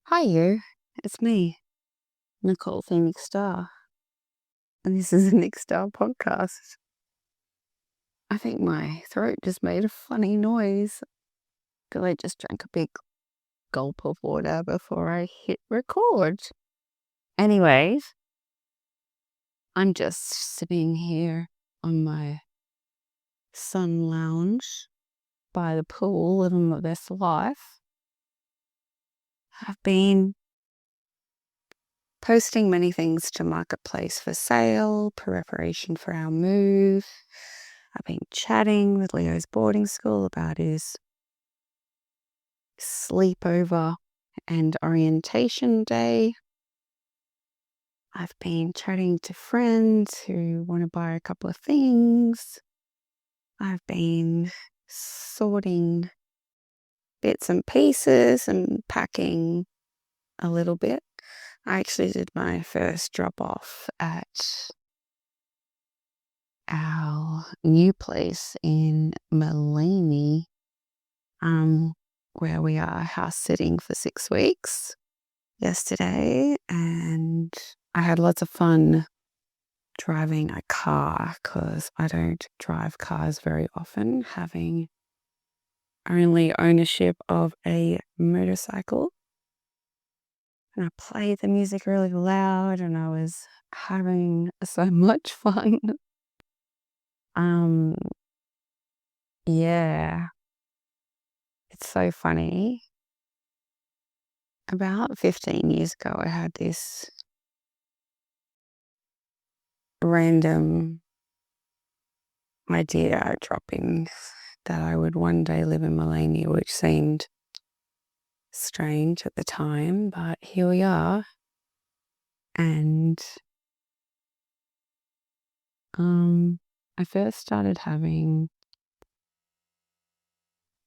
Hi, you. It's me, Nicole Phoenix Star, and this is the Nick Star podcast. I think my throat just made a funny noise because I just drank a big gulp of water before I hit record. Anyways, I'm just sitting here on my sun lounge by the pool living my best life. I've been posting many things to Marketplace for sale, preparation for our move. I've been chatting with Leo's boarding school about his sleepover and orientation day. I've been chatting to friends who want to buy a couple of things. I've been sorting bits and pieces and packing a little bit. I actually did my first drop off at our new place in Mulaney, where we are house sitting for 6 weeks yesterday, and I had lots of fun driving a car because I don't drive cars very often, having only ownership of a motorcycle. And I played the music really loud and I was having so much fun. Yeah, it's so funny. About 15 years ago, I had this random idea dropping that I would one day live in Mulaney, which seemed strange at the time, but here we are. And I first started having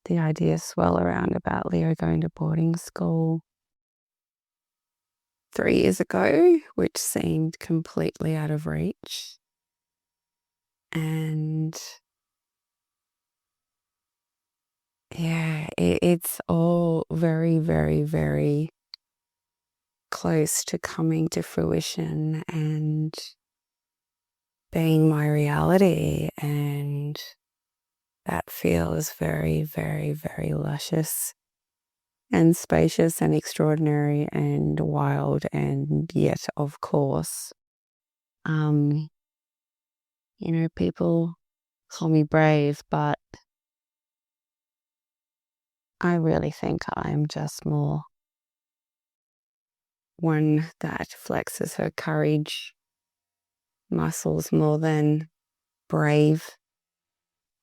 the idea swirl around about Leo going to boarding school 3 years ago, which seemed completely out of reach. And yeah, it's all very, very, very close to coming to fruition and being my reality. And that feels very, very, very luscious and spacious and extraordinary and wild. And yet, of course, people call me brave, but I really think I'm just more one that flexes her courage muscles more than brave.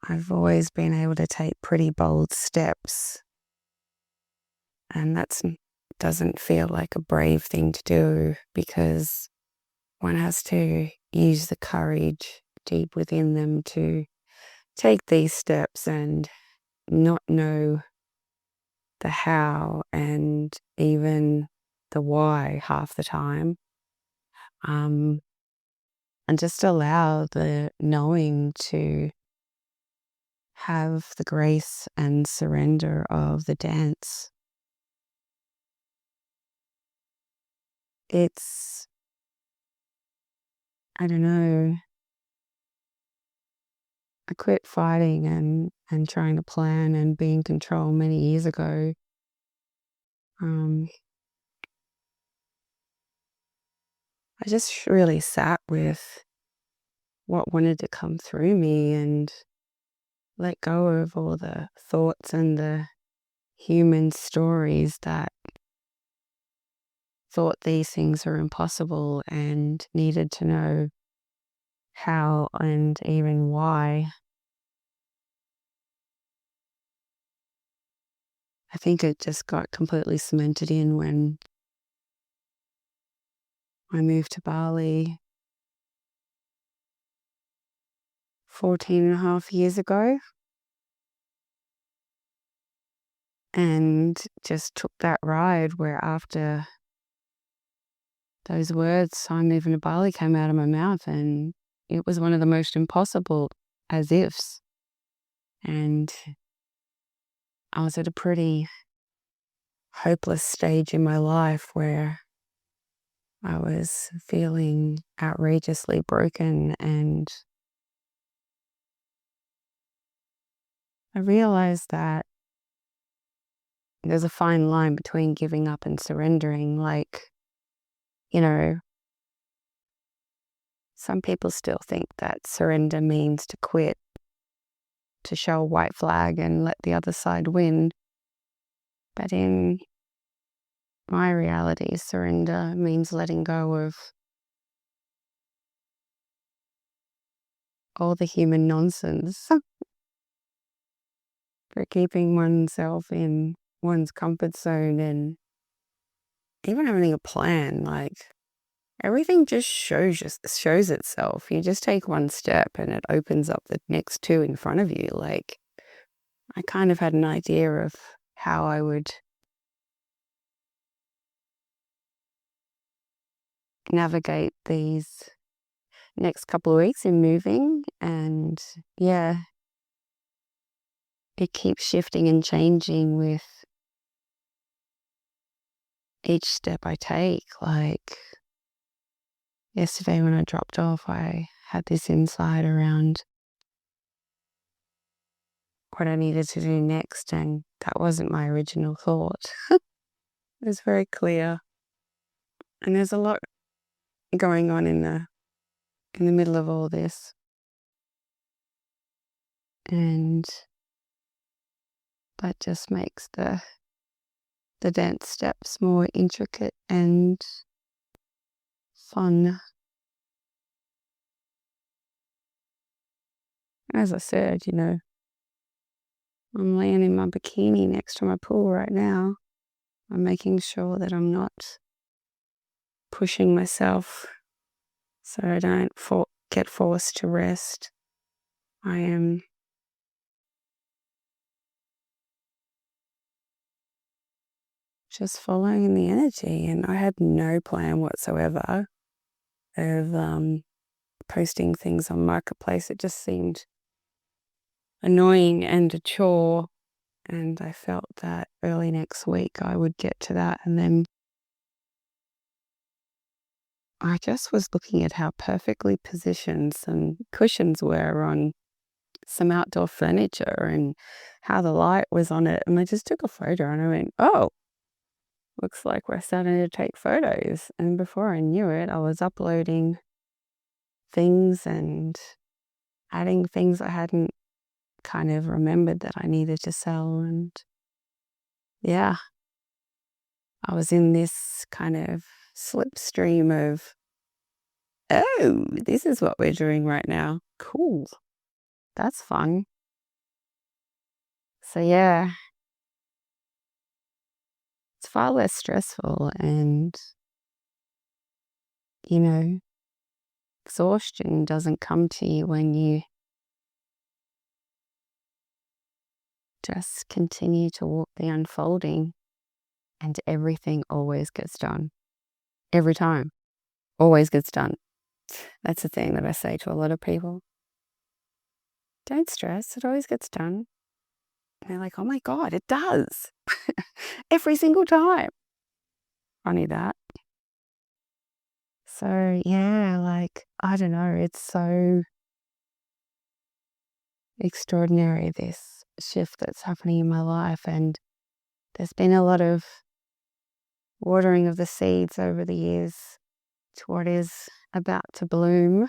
I've always been able to take pretty bold steps, and that doesn't feel like a brave thing to do because one has to use the courage deep within them to take these steps and not know the how and even the why half the time. And just allow the knowing to have the grace and surrender of the dance. It's, I don't know, I quit fighting and trying to plan and be in control many years ago. I just really sat with what wanted to come through me and let go of all the thoughts and the human stories that thought these things were impossible and needed to know how and even why. I think it just got completely cemented in when I moved to Bali 14 and a half years ago and just took that ride where after those words, I'm moving to Bali, came out of my mouth, and it was one of the most impossible as ifs. And I was at a pretty hopeless stage in my life where I was feeling outrageously broken, and I realized that there's a fine line between giving up and surrendering. Like, you know, some people still think that surrender means to quit, to show a white flag and let the other side win. But in my reality, surrender means letting go of all the human nonsense for keeping oneself in one's comfort zone, and even having a plan. Like, everything just shows itself. You just take one step and it opens up the next two in front of you. Like, I kind of had an idea of how I would navigate these next couple of weeks in moving, and yeah, it keeps shifting and changing with each step I take. Like, yesterday when I dropped off, I had this insight around what I needed to do next, and that wasn't my original thought. It was very clear. And there's a lot going on in the middle of all this. And that just makes the dance steps more intricate and fun. As I said, I'm laying in my bikini next to my pool right now. I'm making sure that I'm not pushing myself so I don't get forced to rest. I am just following the energy, and I had no plan whatsoever of posting things on Marketplace. It just seemed annoying and a chore, and I felt that early next week I would get to that. And then I just was looking at how perfectly positioned some cushions were on some outdoor furniture and how the light was on it, and I just took a photo and I went, oh, looks like we're starting to take photos. And before I knew it, I was uploading things and adding things I hadn't kind of remembered that I needed to sell. And yeah, I was in this kind of slipstream of, oh, this is what we're doing right now. Cool. That's fun. So yeah, it's far less stressful, and, exhaustion doesn't come to you when you just continue to walk the unfolding, and everything always gets done. Every time. Always gets done. That's the thing that I say to a lot of people. Don't stress, it always gets done. And they're like, oh my God, it does. Every single time. Funny that. So yeah, like, I don't know, it's so extraordinary, this shift that's happening in my life. And there's been a lot of watering of the seeds over the years to what is about to bloom.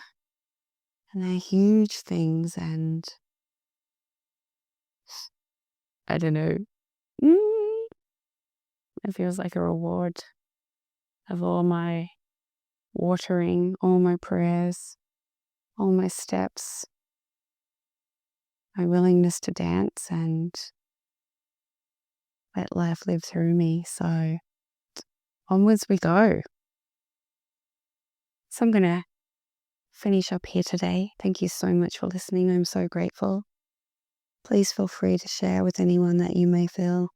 And they're huge things, and I don't know. It feels like a reward of all my watering, all my prayers, all my steps, my willingness to dance and let life live through me. So onwards we go. So I'm going to finish up here today. Thank you so much for listening. I'm so grateful. Please feel free to share with anyone that you may feel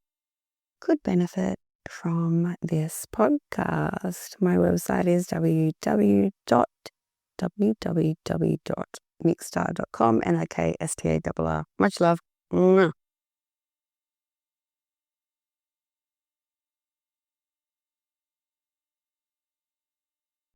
could benefit from this podcast. My website is www.mixstar.com, NIKSTARR. Much love. Mwah.